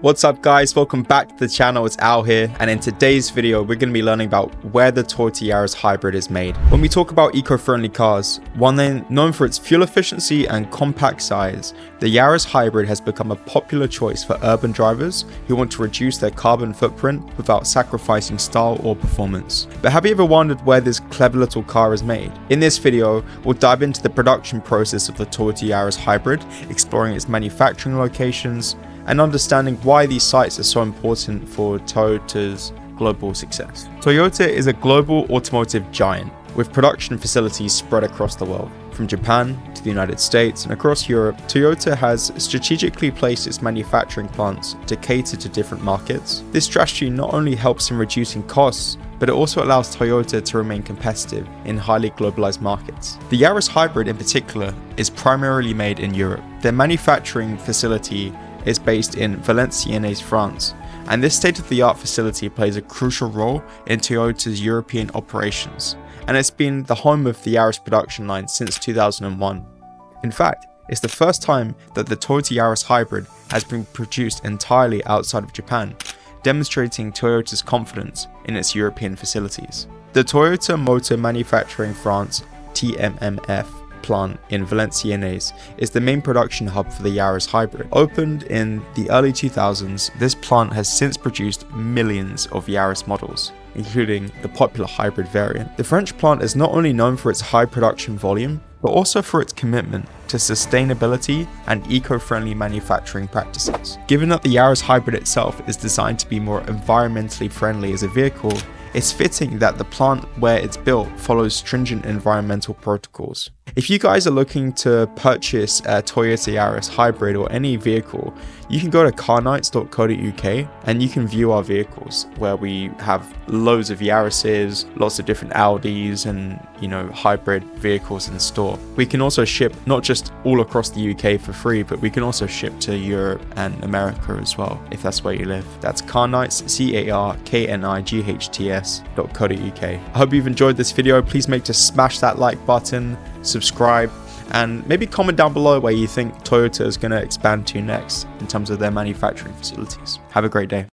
What's up guys, welcome back to the channel. It's Al here, and in today's video we're going to be learning about where the Toyota Yaris hybrid is made. When we talk about eco-friendly cars, one known for its fuel efficiency and compact size, the Yaris hybrid has become a popular choice for urban drivers who want to reduce their carbon footprint without sacrificing style or performance. But have you ever wondered where this clever little car is made? In this video, we'll dive into the production process of the Toyota Yaris hybrid, exploring its manufacturing locations, and understanding why these sites are so important for Toyota's global success. Toyota is a global automotive giant with production facilities spread across the world. From Japan to the United States and across Europe, Toyota has strategically placed its manufacturing plants to cater to different markets. This strategy not only helps in reducing costs, but it also allows Toyota to remain competitive in highly globalized markets. The Yaris hybrid in particular is primarily made in Europe. Their manufacturing facility is based in Valenciennes, France, and this state-of-the-art facility plays a crucial role in Toyota's European operations, and it's been the home of the Yaris production line since 2001. In fact, it's the first time that the Toyota Yaris hybrid has been produced entirely outside of Japan, demonstrating Toyota's confidence in its European facilities. The Toyota Motor Manufacturing France (TMMF) plant in Valenciennes is the main production hub for the Yaris hybrid. Opened in the early 2000s, this plant has since produced millions of Yaris models, including the popular hybrid variant. The French plant is not only known for its high production volume, but also for its commitment to sustainability and eco-friendly manufacturing practices. Given that the Yaris hybrid itself is designed to be more environmentally friendly as a vehicle, it's fitting that the plant where it's built follows stringent environmental protocols. If you guys are looking to purchase a Toyota Yaris hybrid or any vehicle, you can go to carnights.co.uk and you can view our vehicles, where we have loads of Yarises, lots of different Audis and hybrid vehicles in store. We can also ship not just all across the UK for free, but we can also ship to Europe and America as well, if that's where you live. That's Carnights, carnights.co.uk. I hope you've enjoyed this video. Please make sure to smash that like button, subscribe, and maybe comment down below where you think Toyota is going to expand to next in terms of their manufacturing facilities. Have a great day.